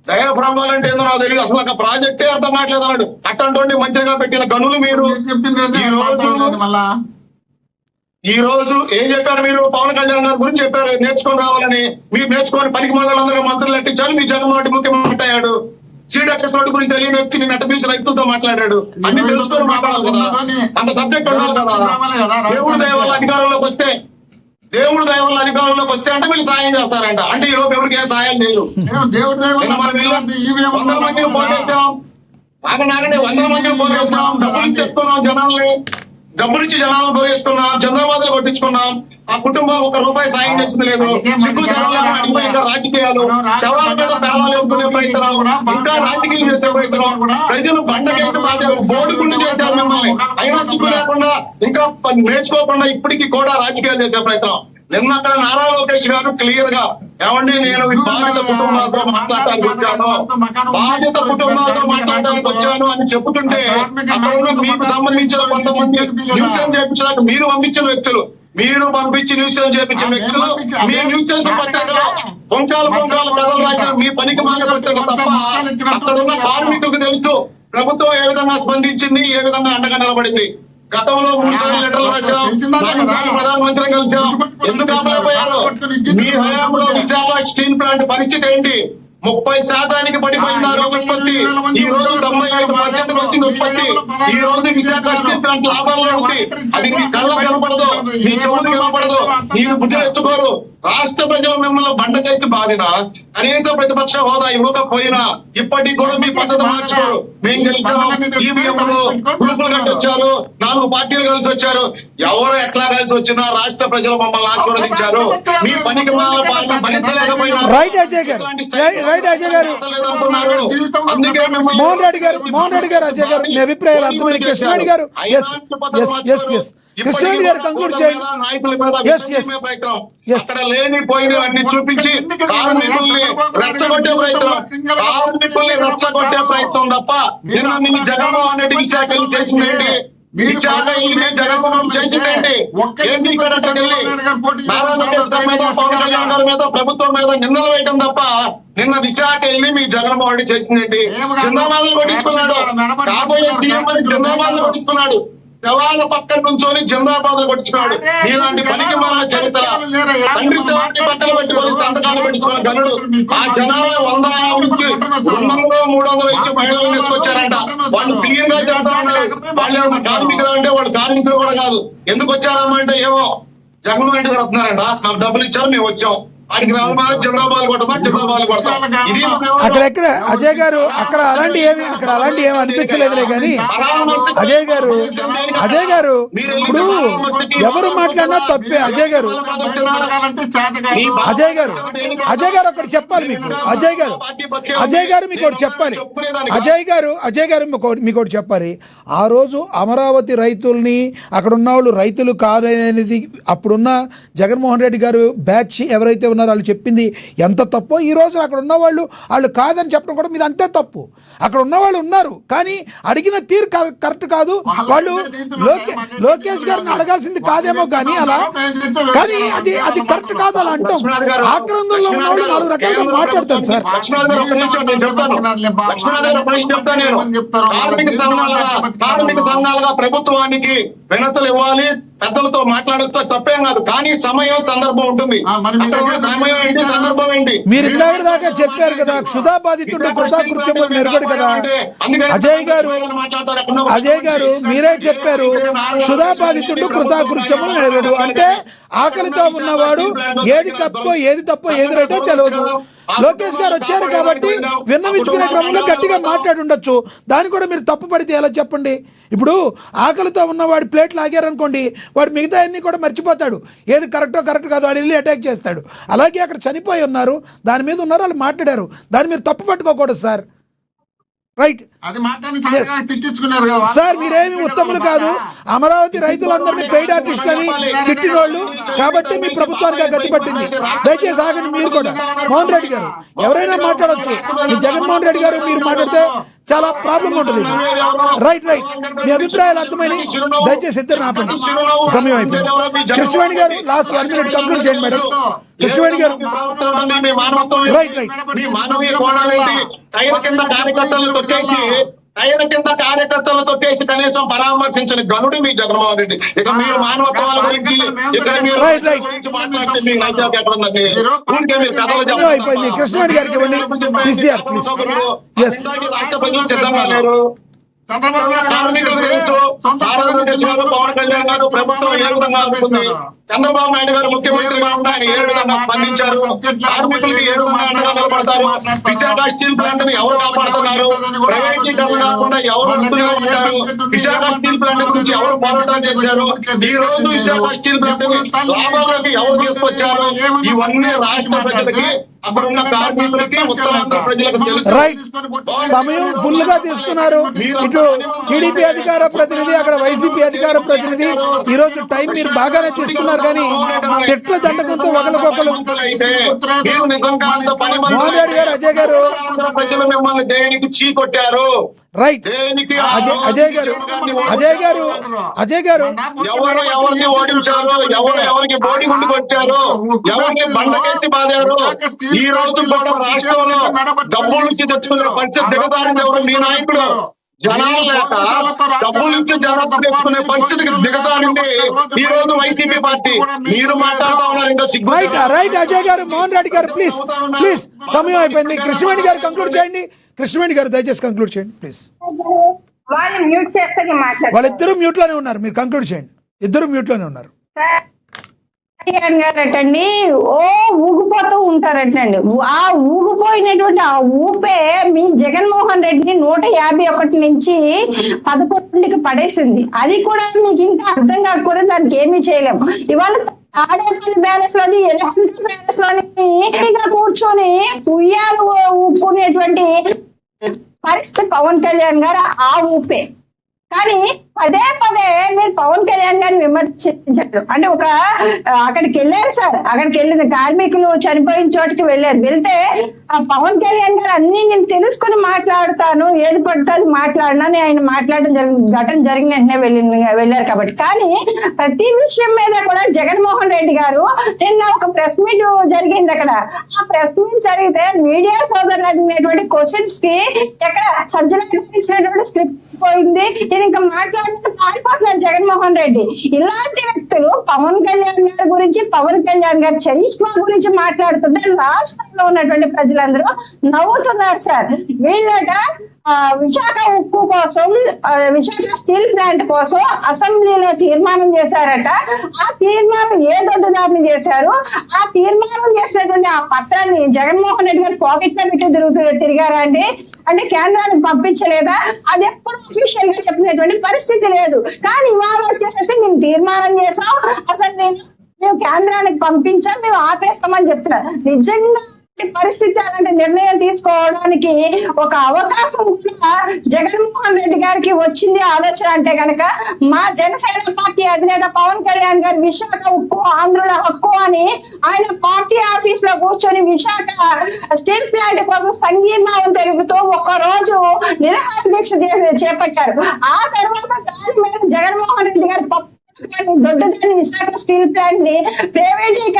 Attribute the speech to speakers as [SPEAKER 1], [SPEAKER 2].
[SPEAKER 1] Diaphragm wall అంటే ఏందో నాకు తెలియదు, అసలు ఒక ప్రాజెక్టే అర్థం కావట్లేదు అన్నాడు. అట్లాంటి మంత్రిగా పెట్టిన గనులు మీరు ఈ రోజు ఏం చెప్పారు? మీరు పవన్ కళ్యాణ్ గారి గురించి చెప్పారు నేర్చుకొని రావాలని. మీరు నేర్చుకొని పనికి మండలందరూ మంత్రులు ఎట్టించారు. మీ జగన్మోహన్ రెడ్డి ముఖ్యమంత్రి అయ్యాడు. సీడెక్సెస్ రోడ్డు గురించి తెలియని వ్యక్తి నేను అడ్డపించి రైతులతో మాట్లాడాడు. అన్ని తెలుసుకొని మాట్లాడాలి కదా, అంత సబ్జెక్ట్ ఉండాలి కదా. దేవుడు దయ వల్ల అధికారంలోకి వస్తే అంటే వీళ్ళు సాయం చేస్తారంట. అంటే ఈ లోపు ఎవరికి ఏం సాయం లేదు. 100 మందిని పోగేసాం, 100 మందిని పోగేసాం, డబ్బులు తెచ్చుకున్నాం, డబ్బులిచ్చి జనాలను పోగేసుకున్నాం, చంద్రబాబు కొట్టించుకున్నాం. ఆ కుటుంబం 1 రూపాయి సాయం చేసింది లేదు. సిగ్గు రాజకీయాలు, శవాల మీద పేలాలు ఎత్తుకునే ప్రయత్నం, ఇంకా రాజకీయాలు చేసే ప్రయత్నం, ప్రజలు బండకేసి బోడుగుండి చేశారు మిమ్మల్ని. అయినా సిగ్గు లేకుండా ఇంకా నేర్చుకోకుండా ఇప్పటికీ కూడా రాజకీయాలు చేసే ప్రయత్నం. నిన్న అక్కడ నారా లోకేష్ గారు క్లియర్ గా ఏమండి నేను బాధిత కుటుంబాలతో మాట్లాడటానికి వచ్చాను అని చెబుతుంటే అక్కడ మీకు సంబంధించిన కొంతమంది న్యూస్ చేయించడానికి మీరు పంపించిన వ్యక్తులు, మీరు పంపించి న్యూస్ చేయించిన వ్యక్తులు మీ న్యూస్ పత్రికలో పొంకాలు కథలు రాసిన మీ పనికి మాల పత్రిక తప్ప అక్కడ ఉన్న కార్మికులకు తెలుసు ప్రభుత్వం ఏ విధంగా స్పందించింది, ఏ విధంగా అండగా నిలబడింది. గతంలో 3 సార్లు లెటర్లు రాశాం, ప్రధానమంత్రి కలిసాం. ఎందుకు ఆపలేకపోయారు? మీ హయాంలో విశాఖ స్టీల్ ప్లాంట్ పరిస్థితి ఏంటి? 30% పడిపోయినారు ఉత్పత్తి. ఈ రోజు 95% వచ్చింది ఉత్పత్తి. ఈ రోజు విశాఖ స్టీల్ ప్లాంట్ లాభాల్లో ఉంది. అది మీ కళ్ళకు కనపడదు, మీ చెవులకు కనపడదు, మీరు బుద్ధి తెచ్చుకోరు. రాష్ట్ర ప్రజలు మిమ్మల్ని బండ చేసి బాధినా కనీస ప్రతిపక్ష హోదా ఇవ్వకపోయినా ఇప్పటికి కూడా మీ పద్ధతి మార్చుకోరు. మేము గెలిచాము, ఈవీఎంలు గ్రూపులు కట్టొచ్చారు, 4 పార్టీలు కలిసి వచ్చారు. ఎవరు ఎట్లా కలిసి వచ్చినా రాష్ట్ర ప్రజలు మమ్మల్ని ఆశీర్వదించారు. మీ పనికి భరించలేకపోయినా
[SPEAKER 2] మోహన్ రెడ్డి గారు అజయ్ గారు మీ అభిప్రాయాలు అర్థమైన కృష్ణారెడ్డి గారు కృష్ణారెడ్డి గారు కంక్లూడ్ చేయండి.
[SPEAKER 1] అక్కడ లేనిపోయినవన్నీ చూపించి కార్మికుల్ని రెచ్చగొట్టే ప్రయత్నం తప్ప నిన్న మీ జగన్మోహన్ రెడ్డి విశాఖ చేసిందేంటి? విశాఖ ఇల్లు జగన్మోహన్ చేసిందేంటి? ఏంటి ఇక్కడ నారా లోకేష్ గారి మీద, పవన్ కళ్యాణ్ గారి మీద, ప్రభుత్వం మీద నిందలు వేయటం తప్ప నిన్న విశాఖ వెళ్ళి మీ జగన్మోహన్ రెడ్డి చేసిందేంటి? చంద్రబాబు కొట్టించుకున్నాడు, కాబోయే సీఎం అని చంద్రబాబు కొట్టించుకున్నాడు, శవాల పక్కన నుంచొని జిందాబాద్ కొట్టించుకున్నాడు. ఇలాంటి పనికి మన చరిత్ర. తండ్రి శవాన్ని బట్టలు పెట్టుకొని సంతకాలు పెట్టించుకున్న గనుడు ఆ జనాలు 100 నుంచి 200 300 ఇచ్చి మహిళలు తీసుకొచ్చారంట. వాళ్ళు క్లియర్ గా చెప్తా ఉన్నారు, వాళ్ళు కార్మికులు అంటే వాళ్ళు కార్మికులు కూడా కాదు. ఎందుకు వచ్చారమ్మా అంటే ఏమో జగన్మోహన్ రెడ్డి గారు వస్తున్నారంట, మాకు డబ్బులు ఇచ్చారు మేము వచ్చాం.
[SPEAKER 2] అక్కడ ఎక్కడ అజయ్ గారు అక్కడ అలాంటి ఏమి అనిపించలేదులే కానీ అజయ్ గారు ఇప్పుడు ఎవరు మాట్లాడినా తప్పే. అజయ్ గారు ఒకటి చెప్పాలి మీకు. అజయ్ గారు మీకు ఒకటి చెప్పాలి. మీకు ఒకటి చెప్పాలి. ఆ రోజు అమరావతి రైతుల్ని అక్కడ ఉన్న వాళ్ళు రైతులు కాదనేది అప్పుడున్న జగన్మోహన్ రెడ్డి గారు బ్యాచ్ ఎవరైతే ఉన్నారో వాళ్ళు చెప్పింది ఎంత తప్పో ఈ రోజు అక్కడ ఉన్న వాళ్ళు కాదని చెప్పడం కూడా మీద అంతే తప్పు. అక్కడ ఉన్న వాళ్ళు ఉన్నారు కానీ అడిగిన తీరు కరెక్ట్ కాదు. వాళ్ళు లోకేష్ గారిని అడగాల్సింది కాదేమో కానీ అలా కానీ అది కరెక్ట్ కాదు అలా అంటాం. ఆక్రందంలో ఉన్న వాళ్ళు 4 రకాలుగా మాట్లాడతారు సార్.
[SPEAKER 1] కార్మిక సంఘాలుగా ప్రభుత్వానికి వినతులు ఇవ్వాలి, పెద్దలతో మాట్లాడతా తప్పేం కాదు. కానీ సమయం సందర్భం ఉంటుంది.
[SPEAKER 2] మీరు ఇందాక దాకా చెప్పారు కదా క్షుధా బాధితుడు కృతకృత్యములు నెరగడు కదా అజయ్ గారు మీరే చెప్పారు క్షుధా బాధితుడు కృతకృత్యములు నెరగడు అంటే ఆకలితో ఉన్నవాడు ఏది తప్పో ఏది రైటో తెలియదు. లోకేష్ గారు వచ్చారు కాబట్టి విన్నవించుకునే క్రమంలో గట్టిగా మాట్లాడి ఉండొచ్చు. దాన్ని కూడా మీరు తప్పు పడితే ఎలా చెప్పండి? ఇప్పుడు ఆకలితో ఉన్నవాడు ప్లేట్లు ఆగారనుకోండి, వాడు మిగతా అన్ని కూడా మర్చిపోతాడు. ఏది కరెక్ట్ కాదు వాడు వెళ్ళి అటాక్ చేస్తాడు. అలాగే అక్కడ చనిపోయి ఉన్నారు, దాని మీద ఉన్నారు, వాళ్ళు మాట్లాడారు. దాన్ని మీరు తప్పు పట్టుకోకూడదు సార్. రైట్ సార్, మీరేమి ఉత్తములు కాదు. అమరావతి రైతులందరినీ పెయిడ్ ఆర్టిస్టులని తిట్టినోళ్ళు కాబట్టి మీ ప్రభుత్వానికి గతి పట్టింది. దయచేసి ఆగండి. మీరు కూడా మోహన్ రెడ్డి గారు ఎవరైనా మాట్లాడొచ్చు. మీ జగన్మోహన్ రెడ్డి గారు మీరు మాట్లాడితే చాలా ప్రాబ్లం ఉంటుంది. రైట్ రైట్, మీ అభిప్రాయాలు అర్థమైనవి. దయచేసి ఇద్దరు ఆపండి, సమయం అయిపోయింది. కృష్ణవేణి గారు లాస్ట్ 1 minute కంక్లూడ్ చేయండి మేడం. కృష్ణవేణి గారు రైట్ రైట్.
[SPEAKER 1] మీ మానవీయ కోణాలేంటి? టైర్ కింద కార్యకర్తలు తొట్టేసి కనీసం పరామర్శించని గనుడు మీ జగన్మోహన్ రెడ్డి. ఇక మీరు మానవత్వాల గురించి ఇక్కడ మీరు మాట్లాడితే మీ నైతికత ఎక్కడ ఉందండి? ఊరికే మీరు కథలు
[SPEAKER 2] అయిపోయింది. కృష్ణవేణి గారికి ఇవ్వండి. PCR please. ఎస్,
[SPEAKER 1] రాష్ట్ర ప్రజలు సిద్ధంగా లేరు. కార్మికులు తెలుసు, పవన్ కళ్యాణ్ గారు ప్రభుత్వం ఏ విధంగా అనుకుంది, చంద్రబాబు నాయుడు గారు ముఖ్యమంత్రిగా ఉంటే ఆయన ఏ విధంగా స్పందించారు, కార్మికులకి ఏ విధంగా అండగా నిలబడతారు, విశాఖ స్టీల్ ప్లాంట్ ని ఎవరు కాపాడుతున్నారు, ప్రైవేటీకరణ కాకుండా ఎవరు అంతగా ఉంటారు, విశాఖ స్టీల్ ప్లాంట్ గురించి ఎవరు పోరాటం చేశారు, ఈ రోజు విశాఖ స్టీల్ ప్లాంట్ ని లాభాలకి ఎవరు తీసుకొచ్చారు, ఇవన్నీ రాష్ట్ర ప్రజలకి అక్కడున్న కార్మికులకి ఉత్తరాంధ్ర ప్రజలకు తెలుసు.
[SPEAKER 2] రైట్, సమయం ఫుల్ గా తీసుకున్నారు. ఇటు టీడీపీ అధికార ప్రతినిధి, అక్కడ వైసీపీ అధికార ప్రతినిధి. ఈ రోజు టైం మీరు బాగానే తీసుకున్నారు, కానీ తిట్ల దండకంతో ఒకరికొకరు. మోహన్ రెడ్డి గారు, అజయ్ గారు,
[SPEAKER 1] ప్రజలు మిమ్మల్ని దేనికి చీకొట్టారు?
[SPEAKER 2] రైట్, అజయ్ గారు, అజయ్ గారు, అజయ్ గారు,
[SPEAKER 1] ఎవరు ఎవరిని ఓడించారు, ఎవరు ఎవరికి బోడి గుండు కొట్టారు, ఎవరిని బండకేసి బాధారు, ఈ రోజు కూడా రాష్ట్రంలో డబ్బుల నుంచి తెచ్చుకున్న పరిస్థితి దిగజారింది ఎవరు? మీ నాయకుడు. జనాలు లేక డబ్బుల నుంచి జనాలు తెచ్చుకునే పరిస్థితికి దిగజారింది ఈ రోజు వైసీపీ పార్టీ. మీరు మాట్లాడుతూ ఉన్నారు ఇంకా సిగ్గు.
[SPEAKER 2] రైట్ రైట్, అజయ్ గారు, మోహన్ రెడ్డి గారు ప్లీజ్ ప్లీజ్, సమయం అయిపోయింది. కృష్ణవేణి గారు కంక్లూడ్ చేయండి. కృష్ణవేణి గారు దయచేసి కంక్లూడ్ చేయండి ప్లీజ్. వాళ్ళిద్దరూ మ్యూట్ లోనే ఉన్నారు, మీరు కంక్లూడ్ చేయండి. ఇద్దరు మ్యూట్ లోనే ఉన్నారు.
[SPEAKER 3] గారటండి ఓ ఊగిపోతూ ఉంటారటండి. ఆ ఊగిపోయినటువంటి ఆ ఊపే మీ జగన్మోహన్ రెడ్డిని 151 నుంచి 11కి పడేసింది. అది కూడా మీకు ఇంకా అర్థం కాకపోతే దానికి ఏమీ చేయలేము. ఇవాళ ఆడేపల్లి బ్యాలెన్స్ లోని, ఎలక్ట్రిక్ బ్యాలెన్స్ లోని కూర్చొని ఉయ్యాలు ఊపుకునేటువంటి పరిస్థితి పవన్ కళ్యాణ్ గారు ఆ ఊపే. కానీ పదే పదే మీరు పవన్ కళ్యాణ్ గారిని విమర్శించారు. అంటే ఒక అక్కడికి వెళ్ళారు సార్, అక్కడికి వెళ్ళింది కార్మికులు చనిపోయిన చోటుకి వెళ్తే ఆ పవన్ కళ్యాణ్ గారు అన్ని నేను తెలుసుకుని మాట్లాడుతాను, ఏది పడుతుంది మాట్లాడినని ఆయన మాట్లాడడం ఘటన జరిగిన వెంటనే వెళ్ళారు కాబట్టి. కానీ ప్రతి విషయం మీద కూడా జగన్మోహన్ రెడ్డి గారు నిన్న ఒక ప్రెస్ మీట్ జరిగింది. అక్కడ ఆ ప్రెస్ మీట్ జరిగితే మీడియా సోదరులు అడిగినటువంటి క్వశ్చన్స్ కి ఎక్కడ సజ్జనటువంటి స్క్రిప్ట్ పోయింది. నేను ఇంకా పారిపోతున్నాను జగన్మోహన్ రెడ్డి. ఇలాంటి వ్యక్తులు పవన్ కళ్యాణ్ గారి గురించి, పవన్ కళ్యాణ్ గారి చరిష్మా గురించి మాట్లాడుతుంటే రాష్ట్రంలో ఉన్నటువంటి ప్రజలందరూ నవ్వుతున్నారు సార్. వీళ్ళట విశాఖ ఉక్కు కోసం, విశాఖ స్టీల్ ప్లాంట్ కోసం అసెంబ్లీలో తీర్మానం చేశారట. ఆ తీర్మానం ఏ దొడ్డుదారిని చేశారు? ఆ తీర్మానం చేసినటువంటి ఆ పత్రాన్ని జగన్మోహన్ రెడ్డి గారు పాకెట్ లో పెట్టి తిరిగారా అండి? అంటే కేంద్రానికి పంపించలేదా? అది ఎప్పుడు అఫీషియల్ గా చెప్పినటువంటి పరిస్థితి లేదు. కానీ ఇవాళ వచ్చేసరికి మేము తీర్మానం చేసాం, అసలు మేము కేంద్రానికి పంపించాం, మేము ఆపేస్తామని చెప్తున్నారు. నిజంగా పరిస్థితి అలాంటి నిర్ణయం తీసుకోవడానికి ఒక అవకాశం జగన్మోహన్ రెడ్డి గారికి వచ్చింది ఆలోచన అంటే కనుక మా జనసేన పార్టీ అధినేత పవన్ కళ్యాణ్ గారు విశాఖ ఉక్కు ఆంధ్రుల హక్కు అని ఆయన పార్టీ ఆఫీస్ లో కూర్చొని విశాఖ స్టీల్ ప్లాంట్ కోసం సంఘీభావం తెలుపుతూ ఒక రోజు నిరాహార దీక్ష చేపట్టారు. ఆ తర్వాత దాని మీద జగన్మోహన్ రెడ్డి గారు దొడ్డదాని విశాఖ స్టీల్ ప్లాంట్ ని ప్రైవేటీకరణ